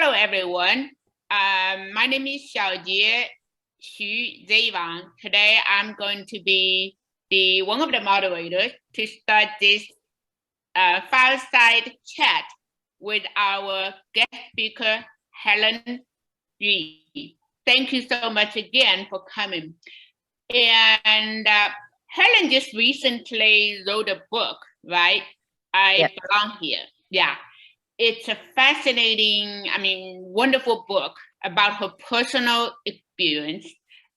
Hello, everyone. My name is Xiaojie Xu Zewang. Today, I'm going to be one of the moderators to start this fireside chat with our guest speaker, Helen Yee. Thank you so much again for coming. And Helen just recently wrote a book, right? I Belong Here. Yeah. It's a fascinating, wonderful book about her personal experience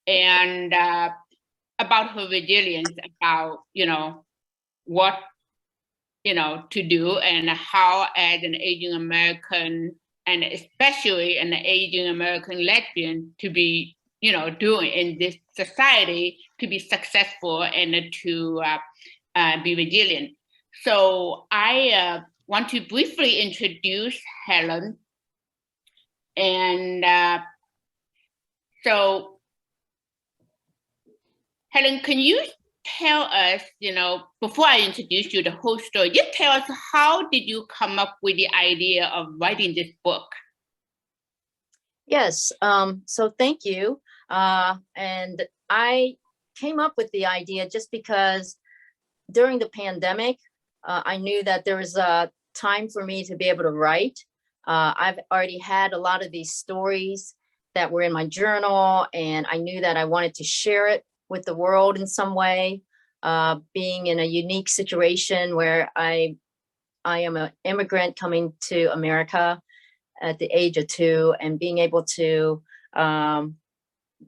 and about her resilience, about, what, to do and how as an Asian American and especially an Asian American lesbian to be, doing in this society to be successful and to be resilient. So I want to briefly introduce Helen. And so, Helen, can you tell us, before I introduce you the whole story, just tell us how did you come up with the idea of writing this book? Yes, so thank you. And I came up with the idea just because during the pandemic, I knew that there was a time for me to be able to write. I've already had a lot of these stories that were in my journal, and I knew that I wanted to share it with the world in some way, being in a unique situation where I am an immigrant coming to America at the age of 2 and being able to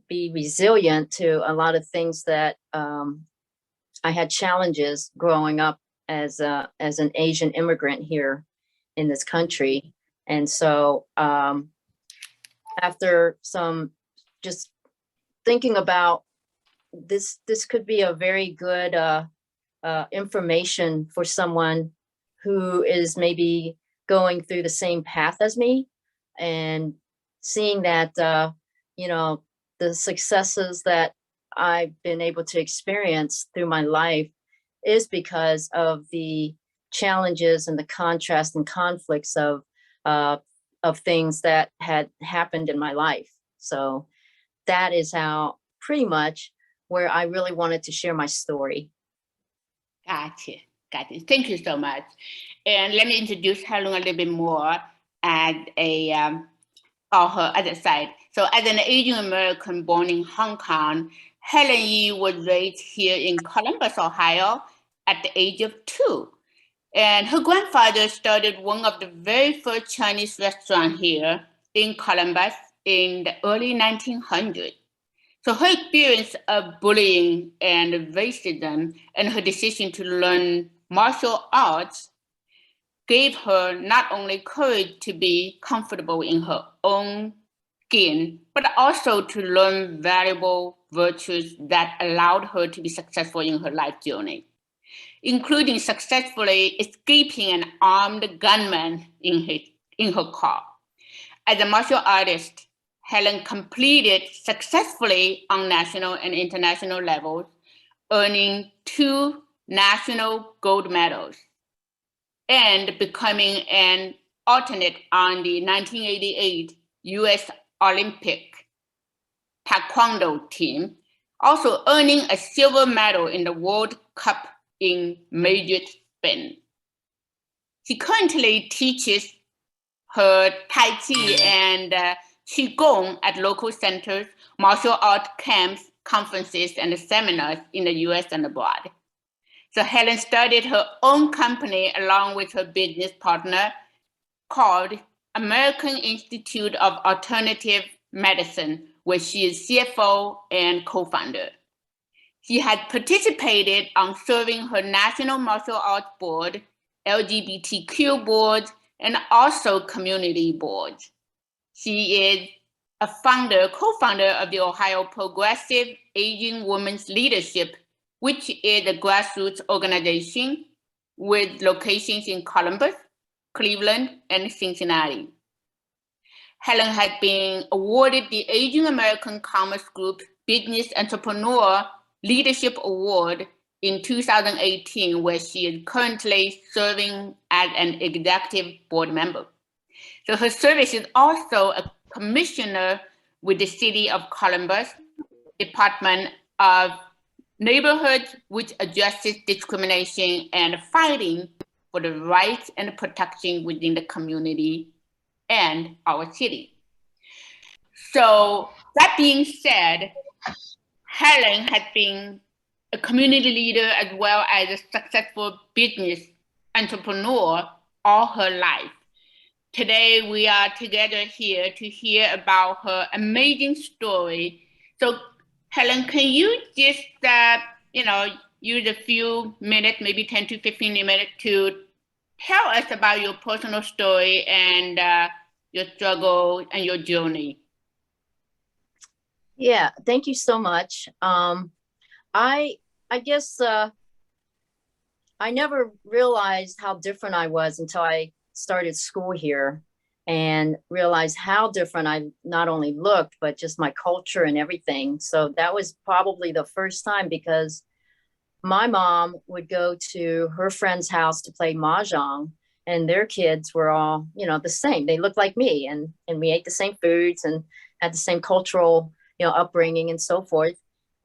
be resilient to a lot of things that I had challenges growing up as an Asian immigrant here in this country. And so after some just thinking about this could be a very good information for someone who is maybe going through the same path as me, and seeing that, the successes that I've been able to experience through my life is because of the challenges and the contrast and conflicts of things that had happened in my life. So that is how pretty much where I really wanted to share my story. Gotcha. Thank you so much. And let me introduce Helen a little bit more as on her other side. So as an Asian American born in Hong Kong, Helen Yee was raised here in Columbus, Ohio at the age of 2. And her grandfather started one of the very first Chinese restaurants here in Columbus in the early 1900s. So her experience of bullying and racism and her decision to learn martial arts gave her not only courage to be comfortable in her own skin, but also to learn valuable virtues that allowed her to be successful in her life journey, including successfully escaping an armed gunman in her car. As a martial artist, Helen competed successfully on national and international levels, earning 2 national gold medals and becoming an alternate on the 1988 U.S. Olympic Taekwondo Team, also earning a silver medal in the World Cup in major spin. She currently teaches her Tai Chi and Qigong at local centers, martial art camps, conferences, and seminars in the US and abroad. So Helen started her own company along with her business partner called American Institute of Alternative Medicine, where she is CFO and co-founder. She had participated on serving her National Martial Arts Board, LGBTQ board, and also community boards. She is a co-founder of the Ohio Progressive Asian Women's Leadership, which is a grassroots organization with locations in Columbus, Cleveland, and Cincinnati. Helen has been awarded the Asian American Commerce Group Business Entrepreneur Leadership Award in 2018, where she is currently serving as an executive board member. So her service is also a commissioner with the City of Columbus Department of Neighborhoods, which addresses discrimination and fighting for the rights and protection within the community and our city. So that being said, Helen has been a community leader as well as a successful business entrepreneur all her life. Today, we are together here to hear about her amazing story. So, Helen, can you just, use a few minutes, maybe 10 to 15 minutes to tell us about your personal story and your struggle and your journey? Yeah, thank you so much. I guess I never realized how different I was until I started school here and realized how different I not only looked, but just my culture and everything. So that was probably the first time, because my mom would go to her friend's house to play mahjong, and their kids were all, the same. They looked like me, and we ate the same foods and had the same cultural, upbringing and so forth.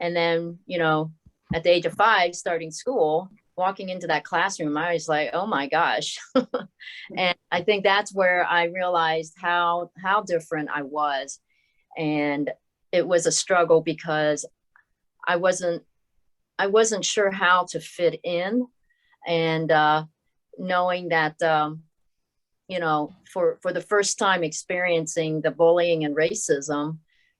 And then, at the age of 5, starting school, walking into that classroom, I was like, oh my gosh. And I think that's where I realized how different I was. And it was a struggle because I wasn't sure how to fit in. And knowing that, for the first time experiencing the bullying and racism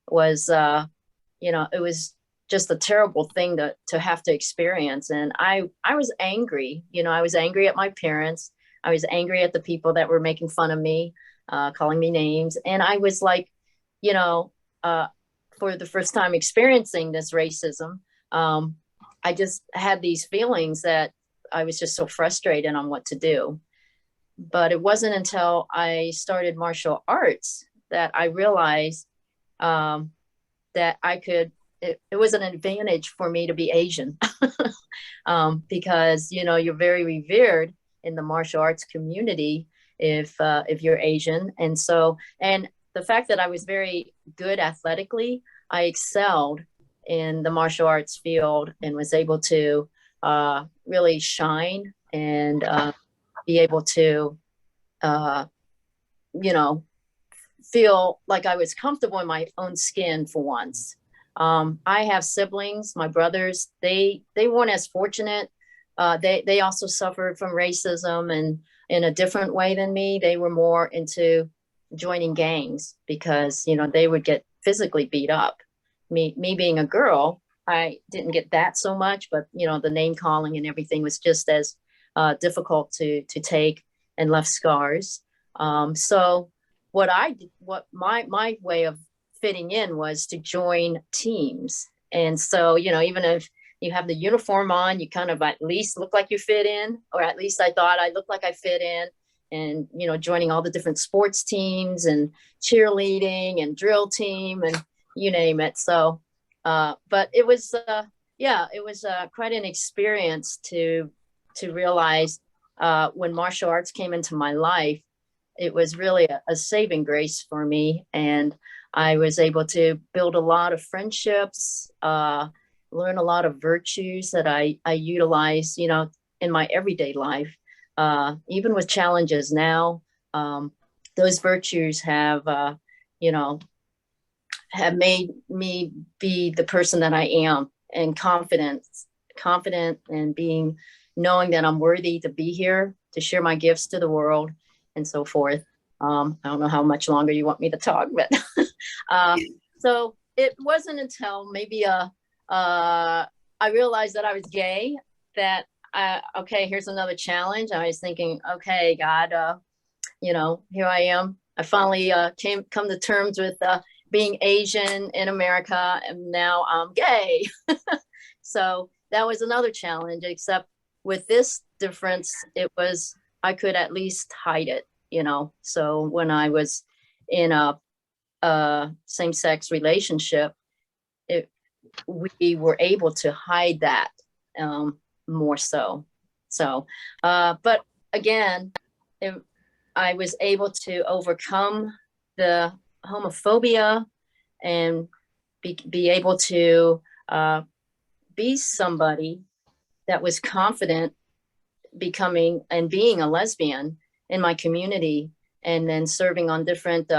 was, it was just a terrible thing to have to experience. And I was angry. I was angry at my parents. I was angry at the people that were making fun of me, calling me names. And I was like, for the first time experiencing this racism, I just had these feelings that I was just so frustrated on what to do. But it wasn't until I started martial arts that I realized that I could, it was an advantage for me to be Asian because, you're very revered in the martial arts community if you're Asian. And so, and the fact that I was very good athletically, I excelled in the martial arts field and was able to really shine and be able to, feel like I was comfortable in my own skin for once. I have siblings, my brothers, they weren't as fortunate. They also suffered from racism, and in a different way than me. They were more into joining gangs because, they would get physically beat up. Me being a girl, I didn't get that so much, but, the name calling and everything was just as difficult to take and left scars. So what my way of fitting in was to join teams. And so, even if you have the uniform on, you kind of at least look like you fit in, or at least I thought I looked like I fit in. And, joining all the different sports teams and cheerleading and drill team and you name it. So, but it was, it was quite an experience to realize when martial arts came into my life, it was really a saving grace for me. And I was able to build a lot of friendships, learn a lot of virtues that I utilize, in my everyday life. Even with challenges now, those virtues have, have made me be the person that I am, and confident and knowing that I'm worthy to be here, to share my gifts to the world and so forth. I don't know how much longer you want me to talk, but so it wasn't until maybe I realized that I was gay that okay, here's another challenge. I was thinking, okay, God, here I am. I finally come to terms with being Asian in America, and now I'm gay. So that was another challenge, except with this difference, it was, I could at least hide it, So when I was in a same-sex relationship, we were able to hide that more so. So, but again, I was able to overcome the homophobia and be able to be somebody that was confident becoming and being a lesbian in my community, and then serving on different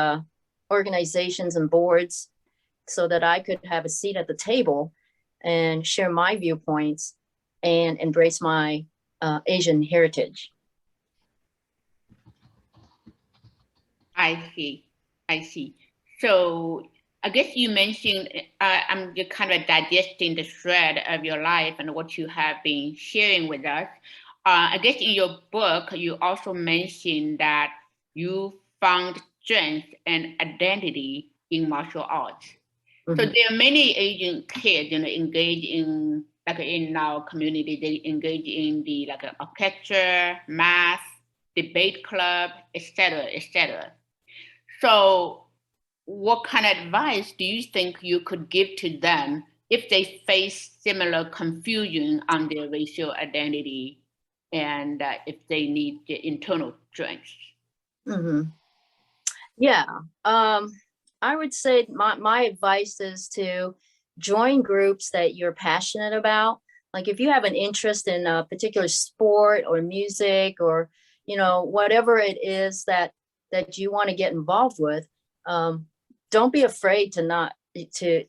organizations and boards so that I could have a seat at the table and share my viewpoints and embrace my Asian heritage. I see. I see. So I guess you mentioned, I'm just kind of digesting the thread of your life and what you have been sharing with us. I guess in your book, you also mentioned that you found strength and identity in martial arts. So there are many Asian kids, engage in, like in our community, they engage in the like acupuncture, math, debate club, etc., etc. So what kind of advice do you think you could give to them if they face similar confusion on their racial identity and if they need the internal strength? Yeah, I would say my advice is to join groups that you're passionate about. Like if you have an interest in a particular sport or music or, whatever it is that you want to get involved with, don't be afraid to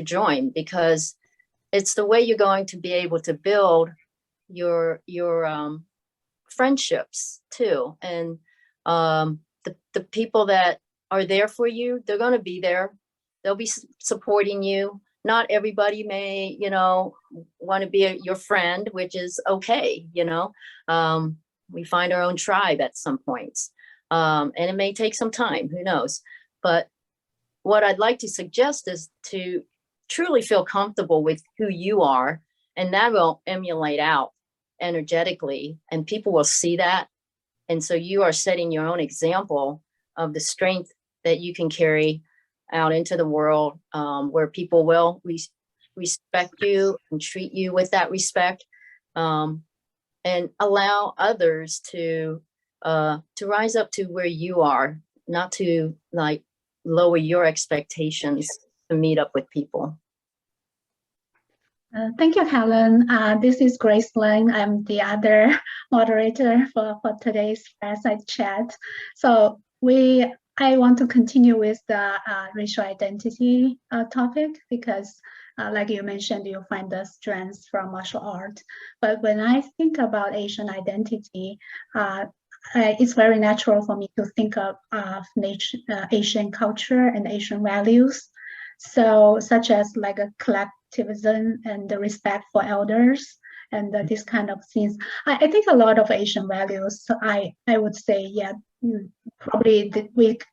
join, because it's the way you're going to be able to build your friendships too. And the people that are there for you, they're going to be there. They'll be supporting you. Not everybody may, want to be your friend, which is okay. We find our own tribe at some points. And it may take some time, who knows? But what I'd like to suggest is to truly feel comfortable with who you are, and that will emulate out energetically, and people will see that. And so you are setting your own example of the strength that you can carry out into the world, where people will respect you and treat you with that respect, and allow others to rise up to where you are, not to like lower your expectations to meet up with people. Thank you, Helen. This is Grace Lang. I'm the other moderator for today's Fireside chat. So I want to continue with the racial identity topic, because like you mentioned, you find the strengths from martial art. But when I think about Asian identity, it's very natural for me to think of Asian culture and Asian values. So such as like a collectivism and the respect for elders and this kind of things. I think a lot of Asian values, I would say, yeah, probably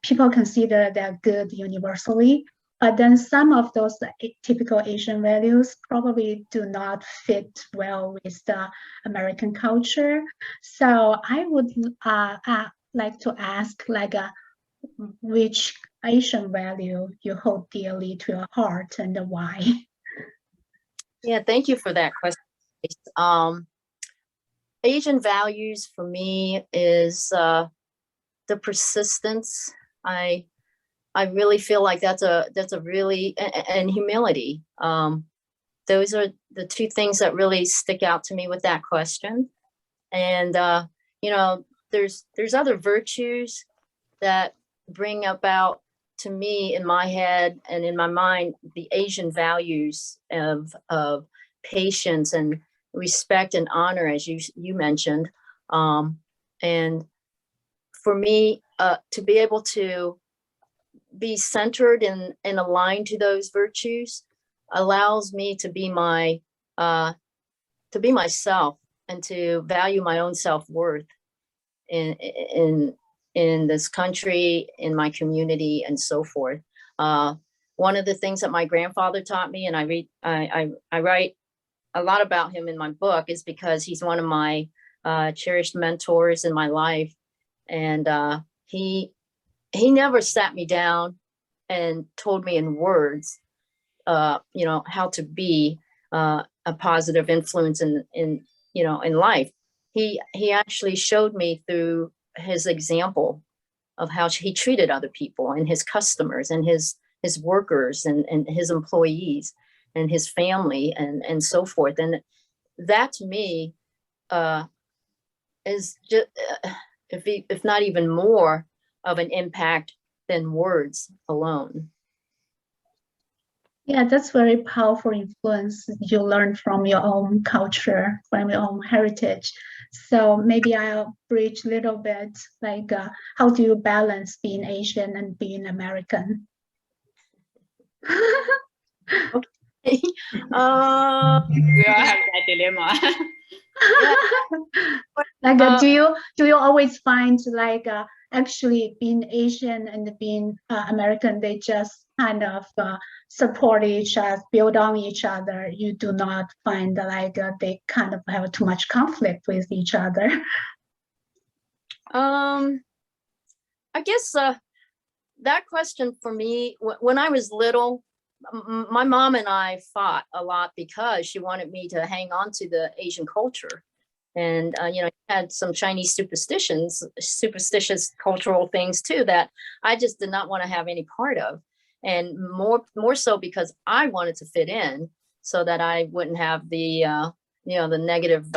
people consider they're good universally, but then some of those typical Asian values probably do not fit well with the American culture. So I would like to ask, which Asian value you hold dearly to your heart and why? Yeah, thank you for that question. Asian values for me is the persistence. I really feel like that's a really, and humility. Those are the two things that really stick out to me with that question. And there's other virtues that bring about to me in my head and in my mind the Asian values of patience and respect and honor, as you mentioned. And for me, to be able to be centered and aligned to those virtues allows me to be myself and to value my own self-worth in this country, in my community, and so forth. One of the things that my grandfather taught me, and I write a lot about him in my book, is because he's one of my cherished mentors in my life. And he never sat me down and told me in words, how to be a positive influence in life. He actually showed me through his example of how he treated other people and his customers and his workers and his employees and his family and so forth. And that to me is just, if not even more of an impact than words alone. Yeah, that's very powerful influence you learn from your own culture, from your own heritage. So maybe I'll bridge a little bit, like how do you balance being Asian and being American? Okay. We all have that dilemma. Like, do you always find like actually being Asian and being American, they just kind of support each other, build on each other. You do not find like they kind of have too much conflict with each other. I guess that question for me, when I was little, my mom and I fought a lot because she wanted me to hang on to the Asian culture. And, had some Chinese superstitious cultural things too, that I just did not want to have any part of. And more so because I wanted to fit in so that I wouldn't have the, the negative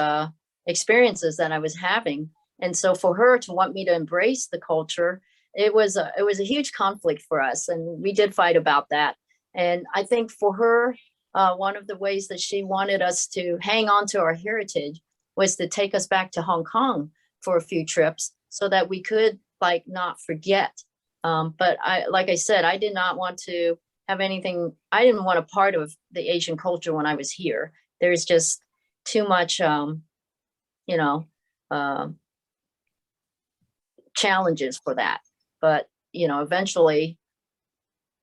experiences that I was having. And so for her to want me to embrace the culture, it was a huge conflict for us. And we did fight about that. And I think for her, one of the ways that she wanted us to hang on to our heritage was to take us back to Hong Kong for a few trips so that we could like not forget. But like I said, I did not want to have anything. I didn't want a part of the Asian culture when I was here. There's just too much, challenges for that. But, eventually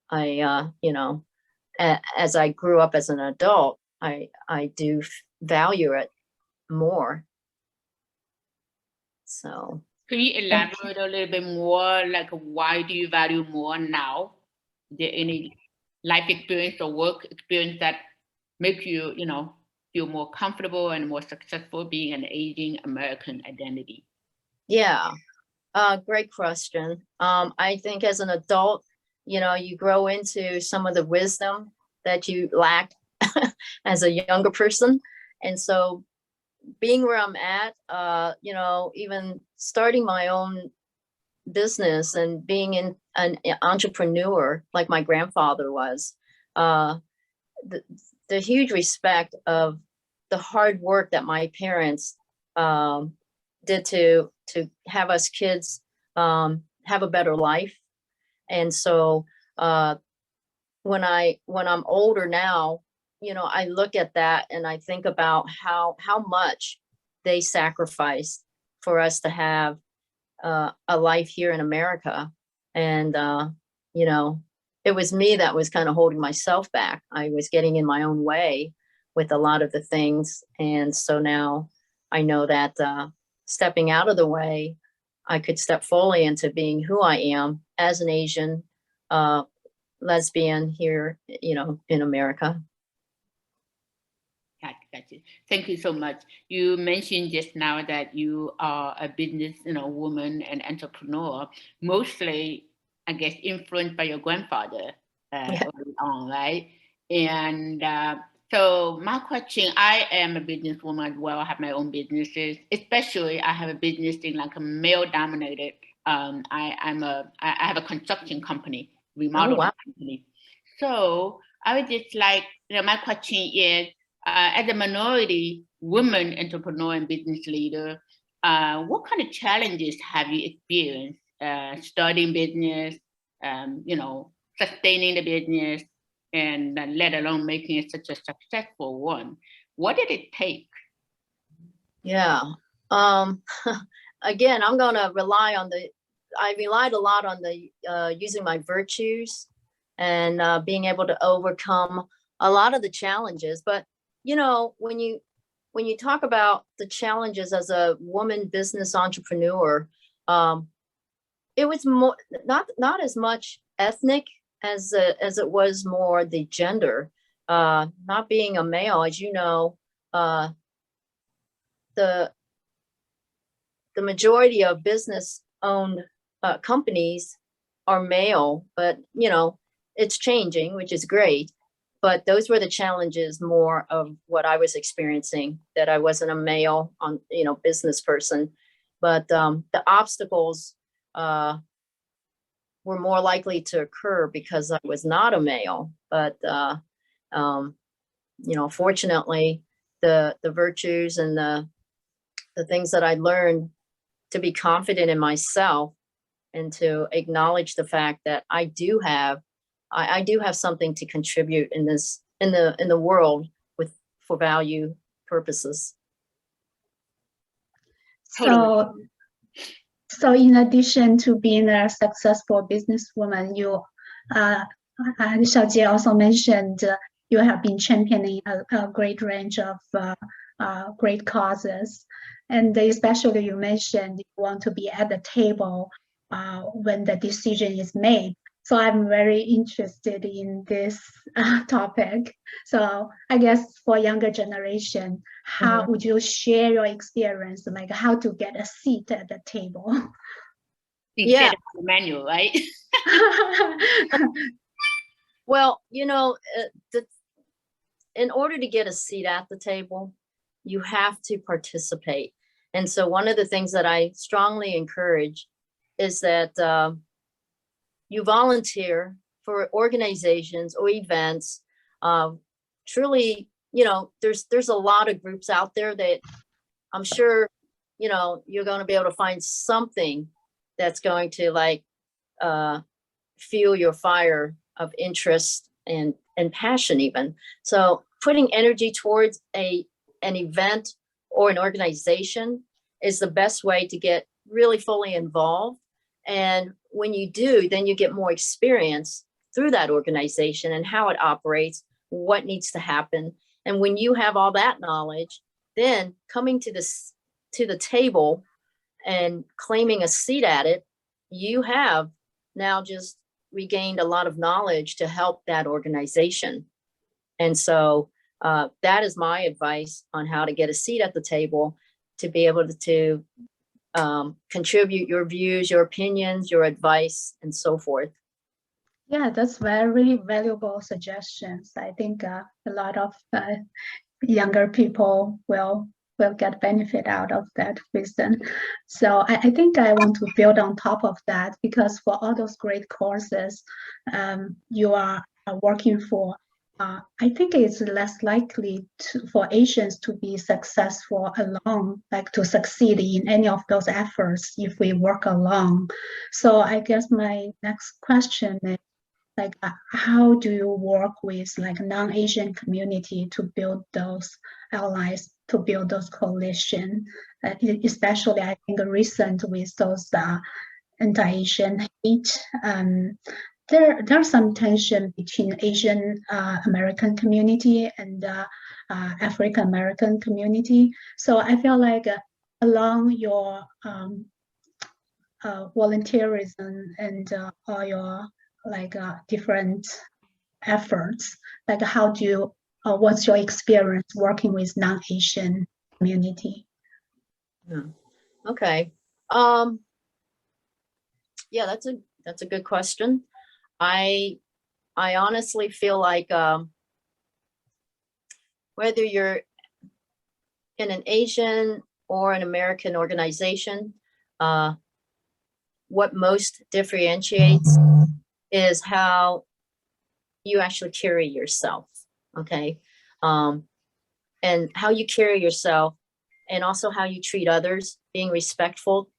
I, as I grew up as an adult, I do value it more. So can you elaborate a little bit more, like why do you value more now? Is there any life experience or work experience that make you, feel more comfortable and more successful being an Asian American identity? Yeah, great question. I think as an adult, you grow into some of the wisdom that you lacked as a younger person. And so being where I'm at, even starting my own business and being an entrepreneur like my grandfather was, the huge respect of the hard work that my parents did to have us kids have a better life. And so when I'm older now, I look at that and I think about how much they sacrificed for us to have a life here in America. And, it was me that was kind of holding myself back. I was getting in my own way with a lot of the things. And so now I know that stepping out of the way, I could step fully into being who I am as an Asian lesbian here, in America. Gotcha. Thank you so much. You mentioned just now that you are a business, woman and entrepreneur, mostly, I guess, influenced by your grandfather early on, right? And so my question, I am a businesswoman as well. I have my own businesses, especially I have a business in like a male-dominated. I have a construction company, remodeling company. So I would just like, my question is, as a minority woman entrepreneur and business leader, what kind of challenges have you experienced starting business, sustaining the business, and let alone making it such a successful one? What did it take? Yeah. Again, I'm going to I relied a lot on using my virtues and being able to overcome a lot of the challenges. But when you talk about the challenges as a woman business entrepreneur, it was more not as much ethnic as it was more the gender. Not being a male, as you know, the majority of business-owned companies are male, but it's changing, which is great. But those were the challenges more of what I was experiencing, that I wasn't a male business person. But the obstacles were more likely to occur because I was not a male. But fortunately, the virtues and the things that I learned to be confident in myself and to acknowledge the fact that I do have something to contribute in the world for value purposes. So in addition to being a successful businesswoman, Xiaojie also mentioned you have been championing a great range of great causes. And especially you mentioned you want to be at the table when the decision is made. So I'm very interested in this topic. So I guess for younger generation, how would you share your experience, like how to get a seat at the table? Yeah, the manual, right? Well, in order to get a seat at the table, you have to participate. And so one of the things that I strongly encourage is that you volunteer for organizations or events. Truly, there's a lot of groups out there that I'm sure, you're going to be able to find something that's going to fuel your fire of interest and passion even. So putting energy towards an event or an organization is the best way to get really fully involved. And when you do, then you get more experience through that organization and how it operates, what needs to happen. And when you have all that knowledge, then coming to the table and claiming a seat at it, you have now just regained a lot of knowledge to help that organization. And so that is my advice on how to get a seat at the table, to be able to contribute your views, your opinions, your advice, and so forth. Yeah, that's very valuable suggestions. I think a lot of younger people will get benefit out of that wisdom. So I think I want to build on top of that, because for all those great courses you are working for, I think it's less likely for Asians to be successful alone, like to succeed in any of those efforts if we work alone. So I guess my next question is, how do you work with non-Asian community to build those allies, to build those coalition, especially I think recent with those anti-Asian hate. There's some tension between Asian American community and African American community. So I feel like along your volunteerism and all your different efforts, how do you, what's your experience working with non-Asian community? Okay. Yeah, that's a good question. I honestly feel like whether you're in an Asian or an American organization, what most differentiates is how you actually carry yourself, okay? And how you carry yourself, and also how you treat others, being respectful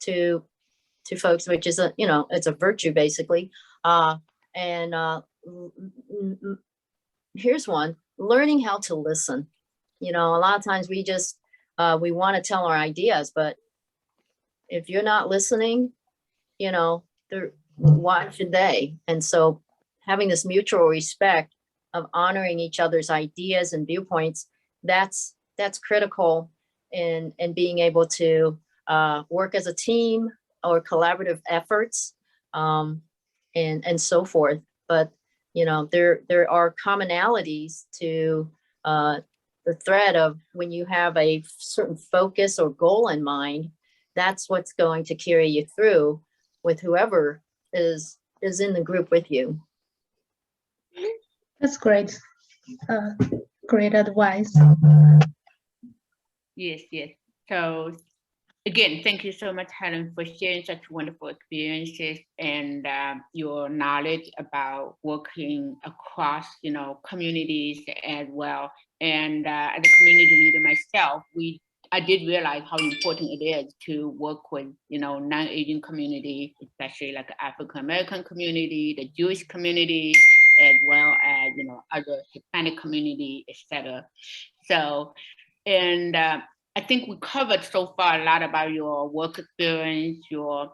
to folks, which is it's a virtue basically. And here's one: learning how to listen. A lot of times we just we want to tell our ideas, but if you're not listening, why should they? And so having this mutual respect of honoring each other's ideas and viewpoints, that's critical in being able to work as a team or collaborative efforts, and so forth. But there are commonalities to the thread of when you have a certain focus or goal in mind, that's what's going to carry you through with whoever is in the group with you. That's great. Great advice. Yes, yes. So again, thank you so much, Helen, for sharing such wonderful experiences and your knowledge about working across, communities as well. And as a community leader myself, I did realize how important it is to work with, non-Asian community, especially like the African American community, the Jewish community, as well as, other Hispanic community, etc. So, and I think we covered so far a lot about your work experience, your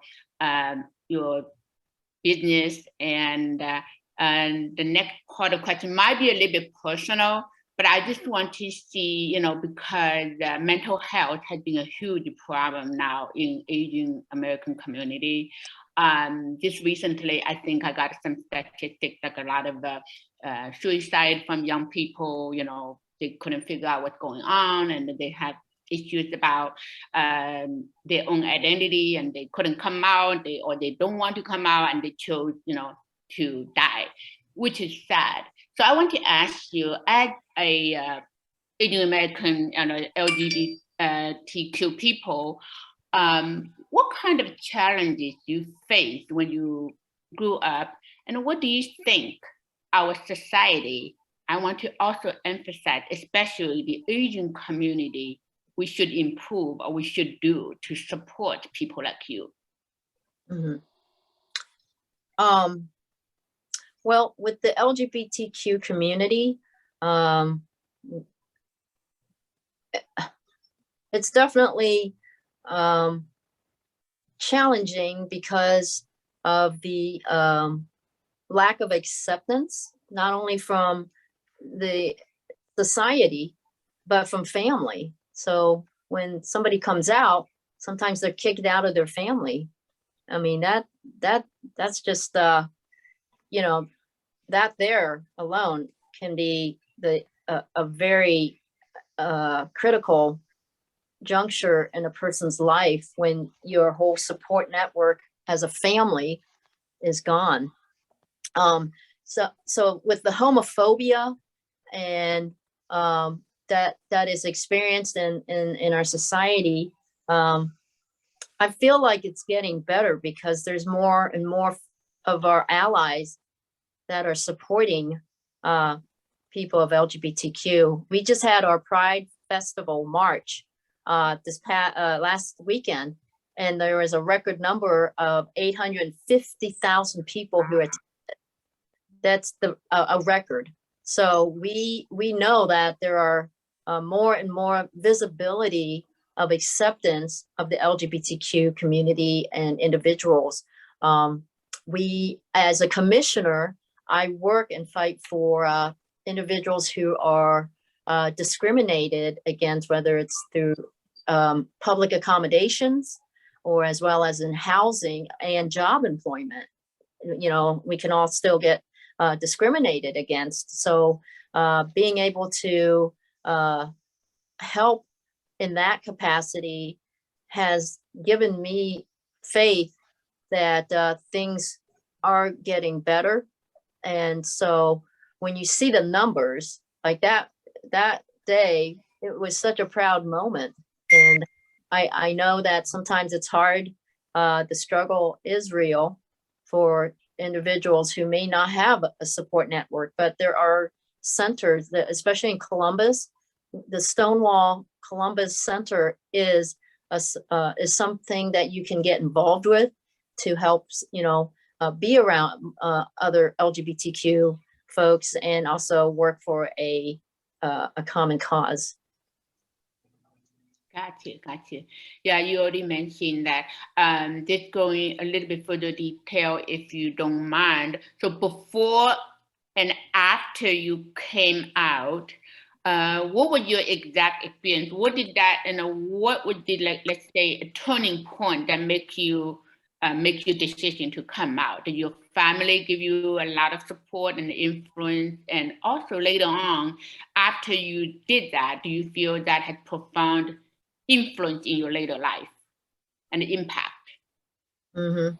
business, and the next part of the question might be a little bit personal, but I just want to see, because mental health has been a huge problem now in Asian American community. Just recently, I think I got some statistics like a lot of suicide from young people, they couldn't figure out what's going on, and they have issues about their own identity, and they couldn't come out, or they don't want to come out, and they chose, to die, which is sad. So I want to ask you, as a Asian American and LGBTQ people, what kind of challenges you faced when you grew up, and what do you think our society, I want to also emphasize, especially the Asian community, we should improve or we should do to support people like you? Mm-hmm. Well, with the LGBTQ community, it's definitely challenging because of the lack of acceptance, not only from the society, but from family. So when somebody comes out, sometimes they're kicked out of their family. I mean, that's just, that there alone can be a very critical juncture in a person's life when your whole support network as a family is gone. So with the homophobia and that is experienced in our society, I feel like it's getting better because there's more and more of our allies that are supporting people of LGBTQ. We just had our Pride Festival March last weekend, and there was a record number of 850,000 people who attended. That's a record. So we know that there are more and more visibility of acceptance of the LGBTQ community and individuals. We, as a commissioner, I work and fight for individuals who are discriminated against, whether it's through public accommodations or as well as in housing and job employment. We can all still get discriminated against. So being able to help in that capacity has given me faith that things are getting better. And so when you see the numbers like that day, it was such a proud moment. And I know that sometimes it's hard. The struggle is real for individuals who may not have a support network, but there are centers that, especially in Columbus, the Stonewall Columbus Center is something that you can get involved with to help, be around other LGBTQ folks and also work for a common cause. Gotcha. Yeah, you already mentioned that. Just going a little bit further detail, if you don't mind. So before and after you came out, what was your exact experience? What did that, what would be like, let's say, a turning point that make your decision to come out? Did your family give you a lot of support and influence? And also later on, after you did that, do you feel that had profound influence in your later life? and impact? Mm-hmm.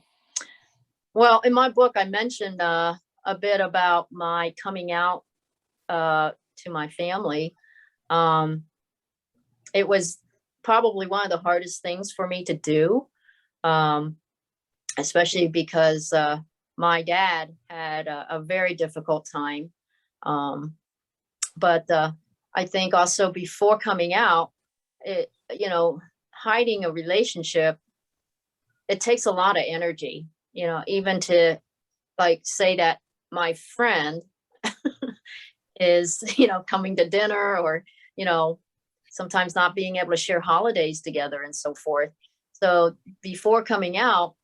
Well, in my book, I mentioned a bit about my coming out to my family. It was probably one of the hardest things for me to do, especially because my dad had a very difficult time. But I think also before coming out, hiding a relationship, it takes a lot of energy, even to like say that my friend is, coming to dinner or, sometimes not being able to share holidays together and so forth. So before coming out,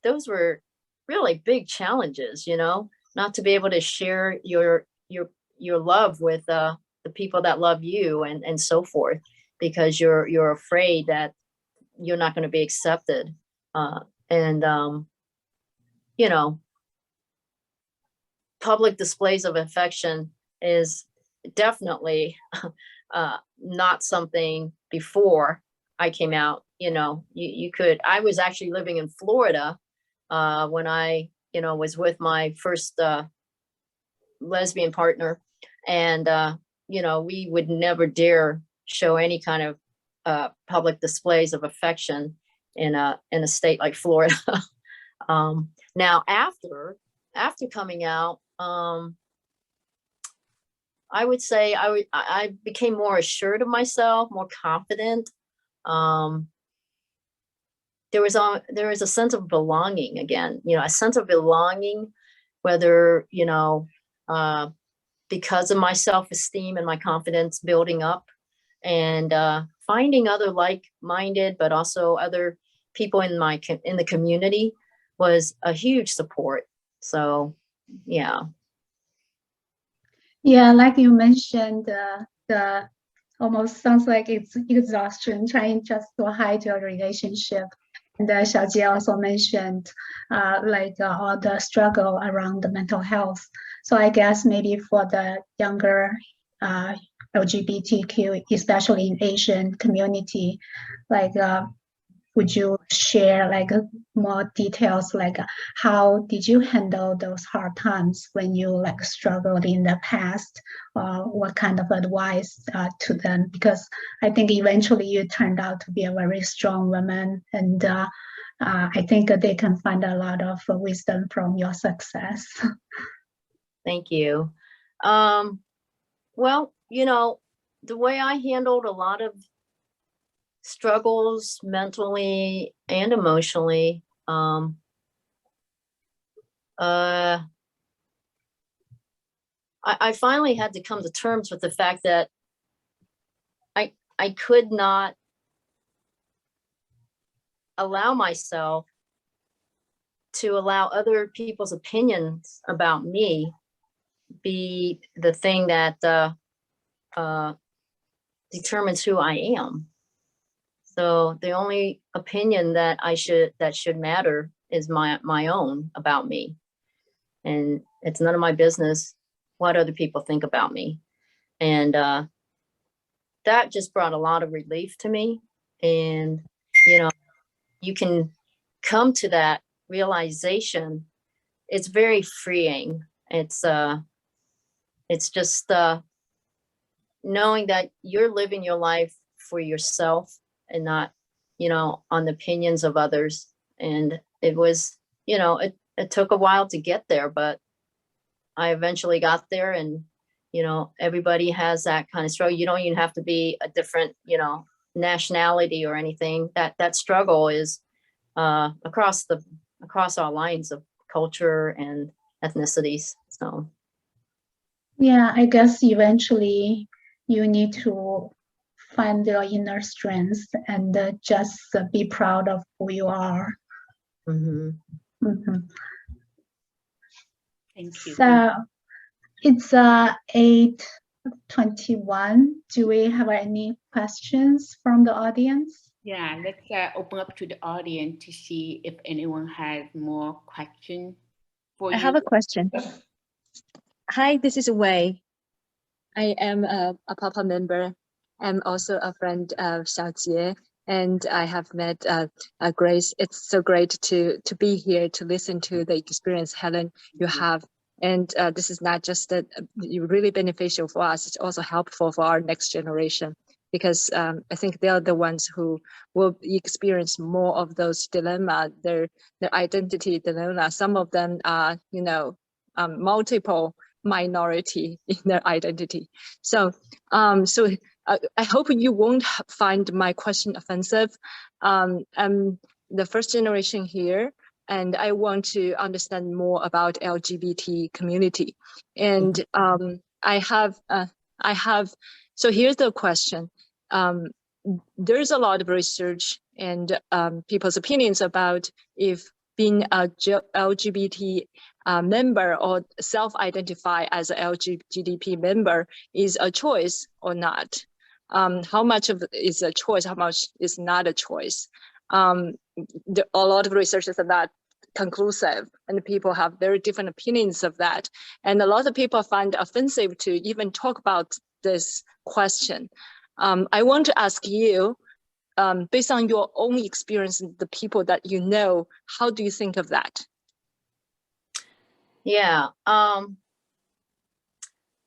those were really big challenges, not to be able to share your love with the people that love you and so forth, because you're afraid that you're not going to be accepted. Public displays of affection is definitely not something before I came out. I was actually living in Florida when I, was with my first lesbian partner. And, we would never dare show any kind of public displays of affection in a state like Florida. Now, after coming out, I would say I became more assured of myself, more confident. There was a sense of belonging again, a sense of belonging, whether, because of my self-esteem and my confidence building up, and finding other like-minded, but also other people in the community was a huge support. So, yeah. Yeah, like you mentioned, the almost sounds like it's exhaustion trying just to hide your relationship. And Xiaojie also mentioned all the struggle around the mental health. So I guess maybe for the younger LGBTQ, especially in Asian community, would you share more details, how did you handle those hard times when you struggled in the past, or what kind of advice to them? Because I think eventually you turned out to be a very strong woman, and I think they can find a lot of wisdom from your success. Thank you. Well, the way I handled a lot of struggles mentally and emotionally, I finally had to come to terms with the fact that I could not allow myself to allow other people's opinions about me be the thing that determines who I am. So the only opinion that should matter is my own about me. And it's none of my business what other people think about me. And that just brought a lot of relief to me. And, you can come to that realization. It's very freeing. It's just knowing that you're living your life for yourself and not, on the opinions of others. And it was, it took a while to get there, but I eventually got there. And, everybody has that kind of struggle. You don't even have to be a different, nationality or anything. That struggle is across all lines of culture and ethnicities. So. Yeah, I guess eventually you need to find your inner strength and just be proud of who you are. Mm-hmm. Mm-hmm. Thank you. So it's 8:21. Do we have any questions from the audience? Yeah, let's open up to the audience to see if anyone has more questions for you. I have a question. Hi, this is Wei. I am a Papa member. I'm also a friend of Xiaojie. and I have met Grace. It's so great to be here to listen to the experience, Helen, you have. And this is not just really beneficial for us, it's also helpful for our next generation, because I think they are the ones who will experience more of those dilemma, their identity dilemma. Some of them are, multiple minority in their identity. So, I hope you won't find my question offensive. I'm the first generation here, and I want to understand more about LGBT community. And I have. So here's the question. There's a lot of research and people's opinions about if being a LGBT member or self-identify as an LGBT member is a choice or not. How much of it is a choice, how much is not a choice? A lot of researchers are not conclusive, and people have very different opinions of that. And a lot of people find it offensive to even talk about this question. I want to ask you, based on your own experience, the people that you know, how do you think of that? Yeah.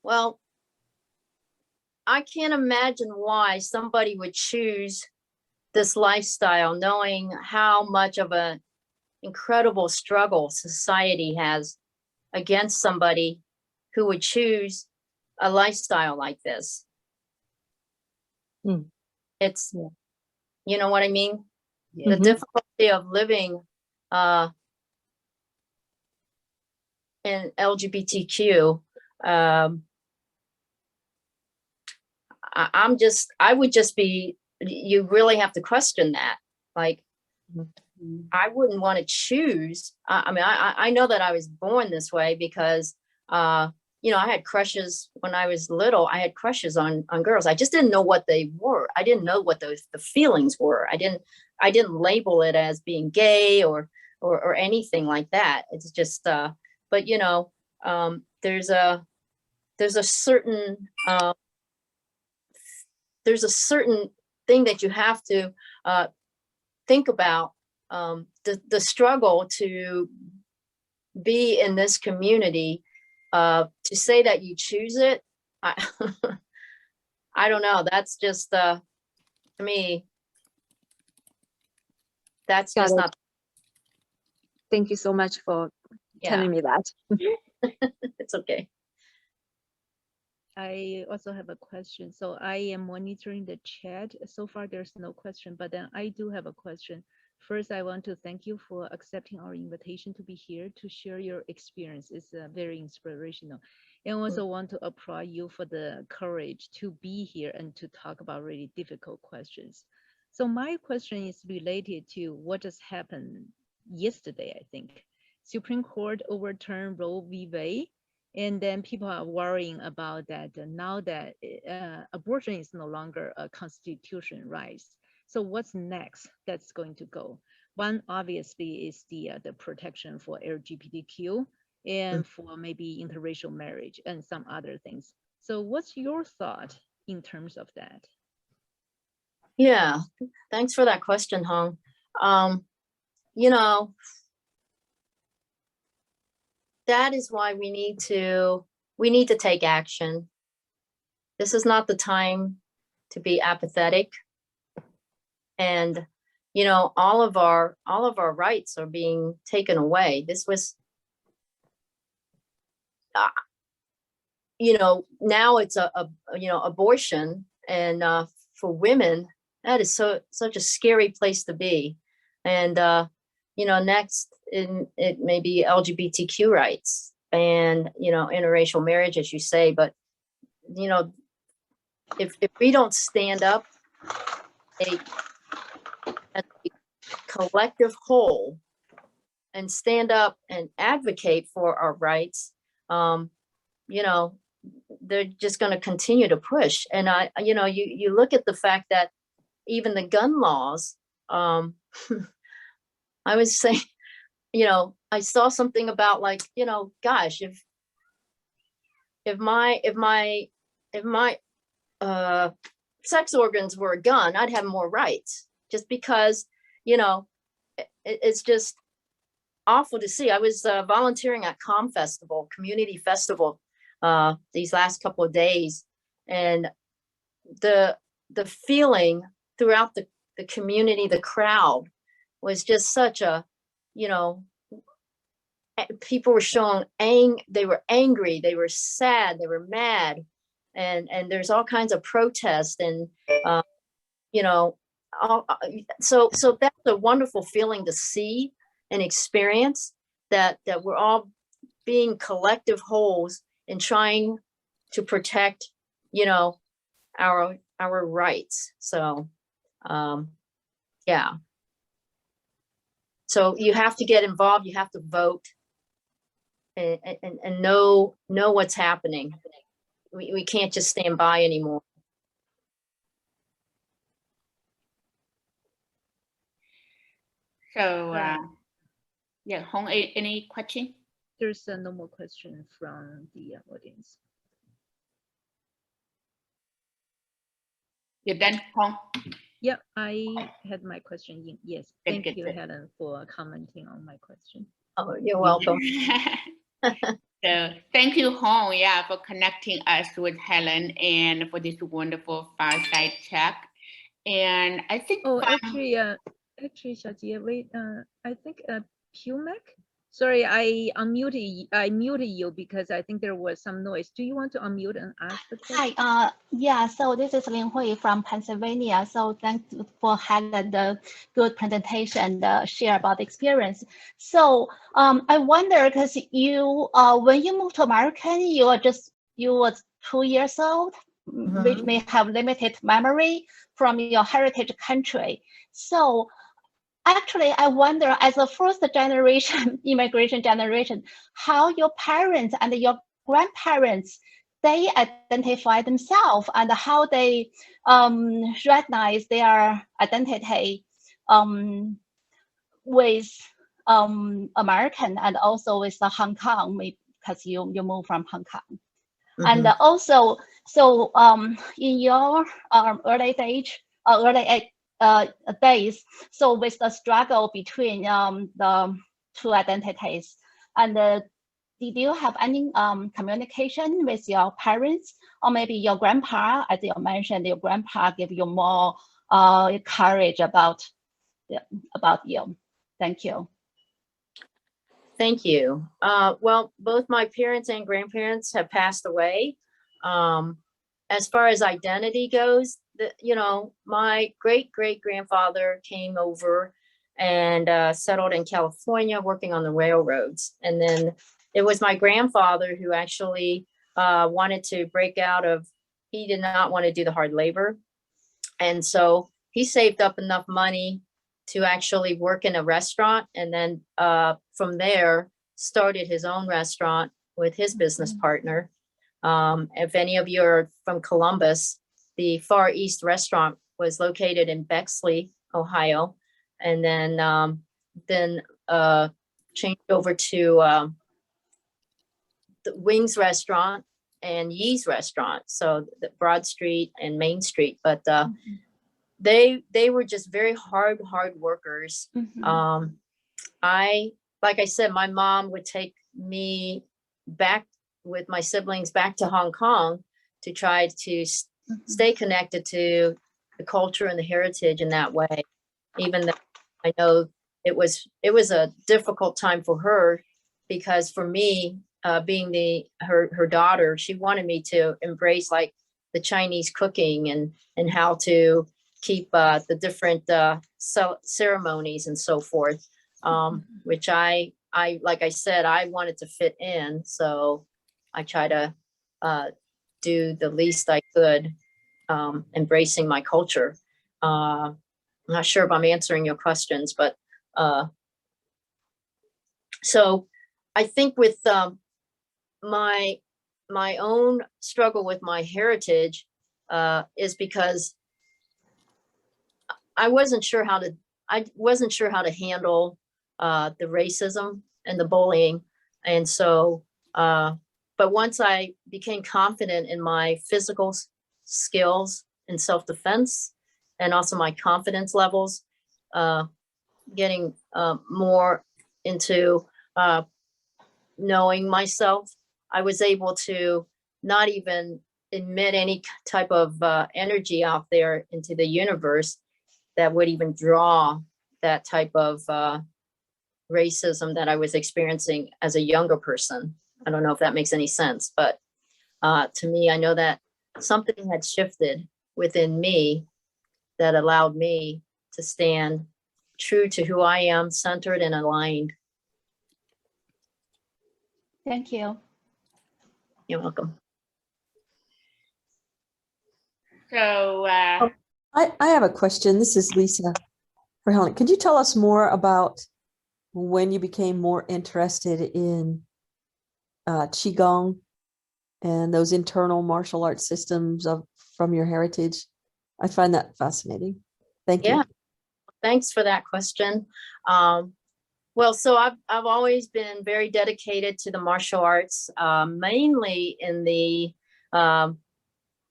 Well, I can't imagine why somebody would choose this lifestyle, knowing how much of an incredible struggle society has against somebody who would choose a lifestyle like this. It's, you know what I mean? The difficulty of living in LGBTQ. I would just be, you really have to question that. Like, I wouldn't want to choose. I mean, I know that I was born this way because, I had crushes when I was little. I had crushes on girls. I just didn't know what they were. I didn't know what the feelings were. I didn't label it as being gay or anything like that. It's just, but there's a certain thing that you have to think about, the struggle to be in this community, to say that you choose it. I don't know. That's just, to me, that's just not. Thank you so much for telling me that. It's okay. I also have a question. So I am monitoring the chat. So far, there's no question, but then I do have a question. First, I want to thank you for accepting our invitation to be here to share your experience. It's very inspirational. And also want to applaud you for the courage to be here and to talk about really difficult questions. So my question is related to what just happened yesterday, I think. Supreme Court overturned Roe v. Wade. And then people are worrying about that now that abortion is no longer a constitutional right. So what's next that's going to go? One obviously is the protection for LGBTQ and for maybe interracial marriage and some other things. So what's your thought in terms of that? Yeah, thanks for that question, Hong. That is why we need to take action. This is not the time to be apathetic. And, all of our rights are being taken away. This was, now it's abortion, and for women, that is such a scary place to be. And, next it may be LGBTQ rights and, interracial marriage, as you say, but, if we don't stand up as a collective whole and stand up and advocate for our rights, they're just going to continue to push. And you look at the fact that even the gun laws, I was saying, I saw something about like, gosh, if my sex organs were a gun, I'd have more rights. just because, you know, it's just awful to see. I was volunteering at community festival, these last couple of days, and the feeling throughout the community, the crowd was just such a, you know, people were showing they were angry, they were sad, they were mad, and there's all kinds of protests, and you know, so that's a wonderful feeling to see and experience, that we're all being collective wholes and trying to protect, you know, our rights. So yeah, so you have to get involved, you have to vote, and know what's happening. We can't just stand by anymore. So, yeah, Hong, any question? There's no more question from the audience. You're done, Hong? Yeah, I had my question in. Yes, thank Good, you, good. Helen, for commenting on my question. Oh, you're welcome. So thank you, Hong, yeah, for connecting us with Helen and for this wonderful fireside chat. And I think actually, Xiaojie, wait, I think Pumac. Sorry, I muted you because I think there was some noise. Do you want to unmute and ask the question? Hi, yeah, so this is Lin Hui from Pennsylvania. So thanks for having the good presentation, share about the experience. So I wonder, because you, when you moved to America, you were 2 years old, which may have limited memory from your heritage country. So actually, I wonder, as a first generation, immigration generation, how your parents and your grandparents, they identify themselves and how they recognize their identity with American and also with Hong Kong, because you moved from Hong Kong. And also, so in your early days, so with the struggle between the two identities, and did you have any communication with your parents, or maybe your grandpa? As you mentioned, your grandpa gave you more courage about you. Thank you. Thank you. Well, both my parents and grandparents have passed away. As far as identity goes, you know, my great-great-grandfather came over and settled in California working on the railroads. And then it was my grandfather who actually wanted to break out of, he did not want to do the hard labor. And so he saved up enough money to actually work in a restaurant, and then from there started his own restaurant with his business partner. If any of you are from Columbus, the Far East restaurant was located in Bexley, Ohio, and then changed over to the Wings restaurant and Yee's restaurant, so the Broad Street and Main Street. But they were just very hard workers. Like I said, my mom would take me back with my siblings back to Hong Kong to try to stay connected to the culture and the heritage in that way. Even though I know it was a difficult time for her, because for me, being her daughter, she wanted me to embrace like the Chinese cooking and how to keep the different ceremonies and so forth, which I like I said, I wanted to fit in, so I try to do the least I could, embracing my culture. I'm not sure if I'm answering your questions, but so I think with my own struggle with my heritage is because I wasn't sure how to handle the racism and the bullying. And so, but once I became confident in my physical skills and self-defense, and also my confidence levels, getting more into knowing myself. I was able to not even emit any type of energy out there into the universe that would even draw that type of racism that I was experiencing as a younger person. I don't know if that makes any sense, but to me, I know that something had shifted within me that allowed me to stand true to who I am, centered and aligned. Thank you. You're welcome. So I have a question. This is Lisa for Helen. Could you tell us more about when you became more interested in Qigong and those internal martial arts systems from your heritage? I find that fascinating. Thank you. Yeah, thanks for that question. Well, so I've always been very dedicated to the martial arts, mainly in the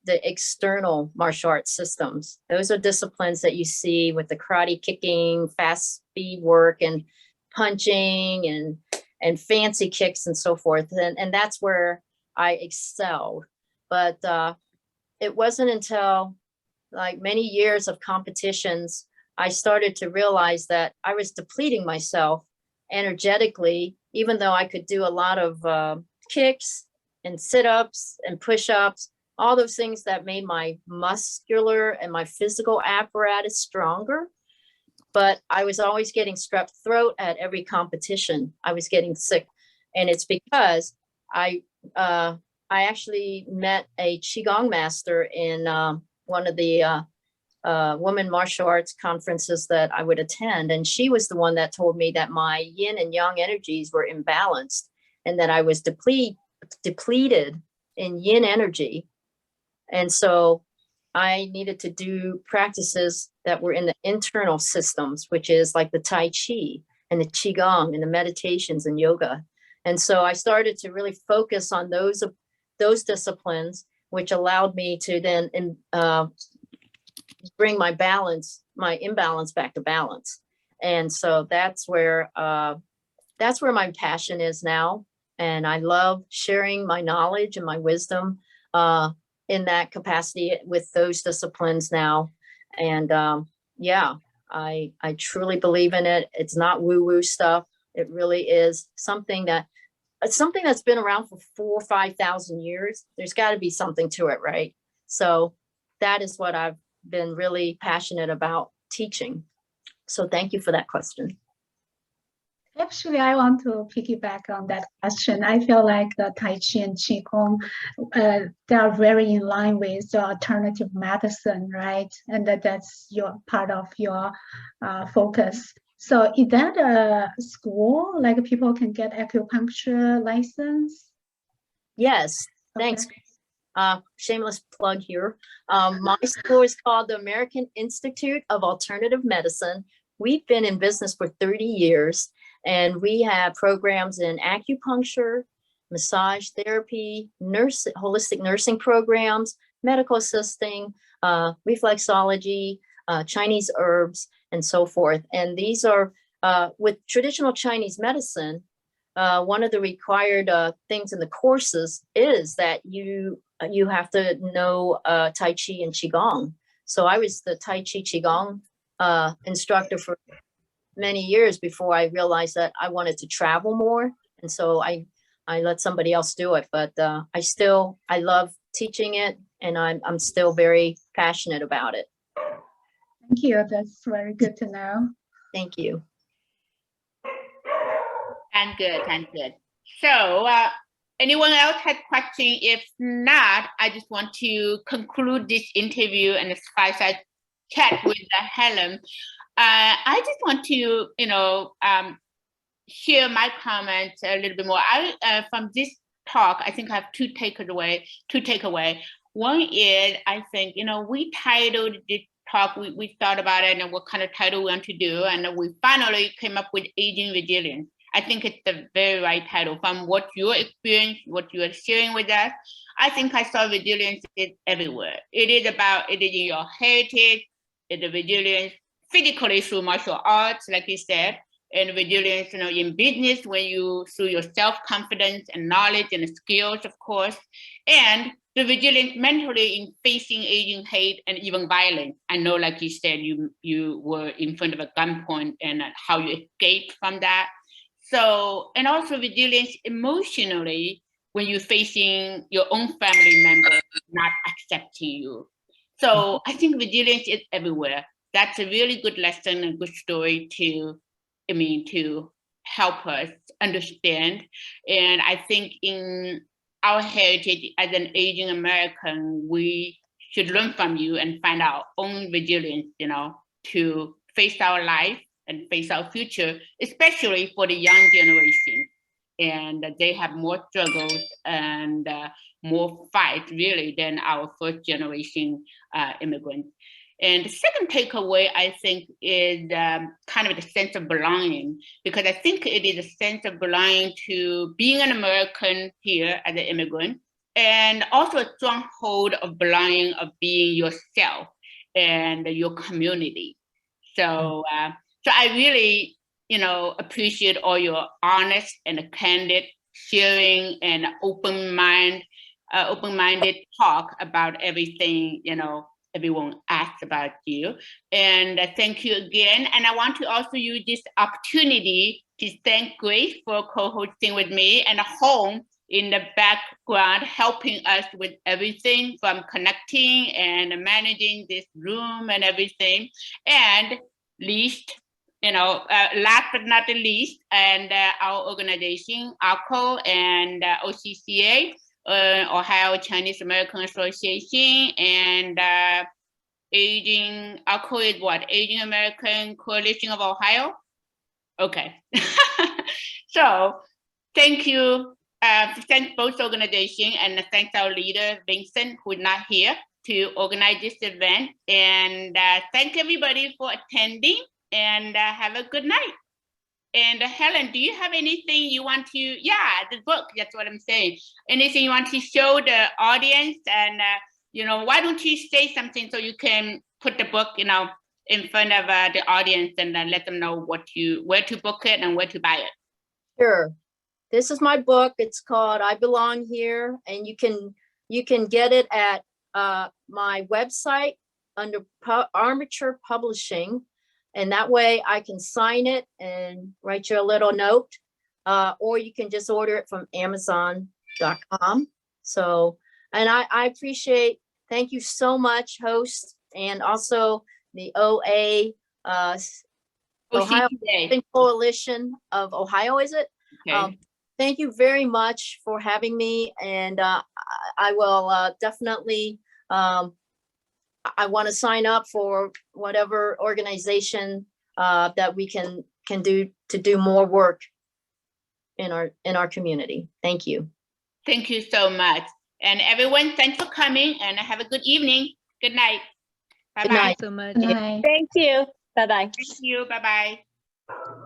external martial arts systems. Those are disciplines that you see with the karate kicking, fast speed work, and punching and fancy kicks and so forth. And that's where I excelled. But it wasn't until like many years of competitions, I started to realize that I was depleting myself energetically, even though I could do a lot of kicks and sit-ups and push-ups, all those things that made my muscular and my physical apparatus stronger. But I was always getting strep throat at every competition. I was getting sick. And it's because I actually met a Qigong master in one of the women martial arts conferences that I would attend. And she was the one that told me that my yin and yang energies were imbalanced and that I was depleted in yin energy. And so I needed to do practices that were in the internal systems, which is like the Tai Chi and the Qigong and the meditations and yoga. And so I started to really focus on those disciplines, which allowed me to then bring my imbalance back to balance. And so that's where my passion is now. And I love sharing my knowledge and my wisdom in that capacity with those disciplines now. And yeah, I truly believe in it. It's not woo-woo stuff. It really is something that's been around for 4,000 or 5,000 years. There's got to be something to it, right? So that is what I've been really passionate about teaching. So thank you for that question. Actually, I want to piggyback on that question. I feel like the Tai Chi and Qigong, they are very in line with the alternative medicine, right? And that's your part of your focus. So is that a school, like people can get acupuncture license? Yes, thanks. Shameless plug here. My school is called the American Institute of Alternative Medicine. We've been in business for 30 years, and we have programs in acupuncture, massage therapy, holistic nursing programs, medical assisting, reflexology, Chinese herbs, and so forth. And these are with traditional Chinese medicine. One of the required things in the courses is that you have to know Tai Chi and Qigong. So I was the Tai Chi Qigong instructor for many years before I realized that I wanted to travel more. And so I let somebody else do it, but I love teaching it, and I'm still very passionate about it. Thank you. That's very good to know. Thank you. And good. So anyone else had questions? If not, I just want to conclude this interview and this fireside chat with Helen. I just want to, share my comments a little bit more. From this talk, I think I have two takeaway. One is, I think, we titled this talk, we thought about it and what kind of title we want to do, and we finally came up with Aging Resilience. I think it's the very right title. From what your experience, what you are sharing with us, I think I saw resilience is everywhere. It is in your heritage, the resilience physically through martial arts, like you said, and resilience, in business when you through your self-confidence and knowledge and skills, of course, and the resilience mentally in facing aging hate and even violence. I know, like you said, you were in front of a gunpoint and how you escaped from that. So, and also resilience emotionally when you're facing your own family member not accepting you. So I think resilience is everywhere. That's a really good lesson and good story to help us understand. And I think in our heritage as an Asian American, we should learn from you and find our own resilience, to face our life and face our future, especially for the young generation. And they have more struggles and more fight really than our first generation immigrants. And the second takeaway, I think, is kind of the sense of belonging, because I think it is a sense of belonging to being an American here as an immigrant, and also a stronghold of belonging of being yourself and your community. So, so I really, appreciate all your honest and candid sharing and open-minded talk about everything, everyone asked about you. And thank you again. And I want to also use this opportunity to thank Grace for co-hosting with me, and home in the background, helping us with everything from connecting and managing this room and everything. And last but not the least, and our organization, ARCO and OCCA, Ohio Chinese American Association, and ARCO is what? Asian American Coalition of Ohio? Okay. So thank you. Thank both organizations, and thanks our leader, Vincent, who is not here to organize this event. And thank everybody for attending, and have a good night. And Helen, do you have anything you want to, the book, that's what I'm saying. Anything you want to show the audience? And, why don't you say something so you can put the book, in front of the audience, and let them know where to book it and where to buy it. Sure. This is my book. It's called I Belong Here, and you can get it at my website under Armature Publishing, and that way I can sign it and write you a little note, or you can just order it from Amazon.com. So, and I appreciate, thank you so much, host, and also the OA Ohio Coalition of Ohio, is it? Okay. Thank you very much for having me, and I will definitely, I want to sign up for whatever organization that we can do to do more work in our community. Thank you. Thank you so much. And everyone, thanks for coming, and have a good evening. Good night. Bye-bye. Good night. So much. Good night. Thank you. Bye-bye. Thank you. Bye-bye.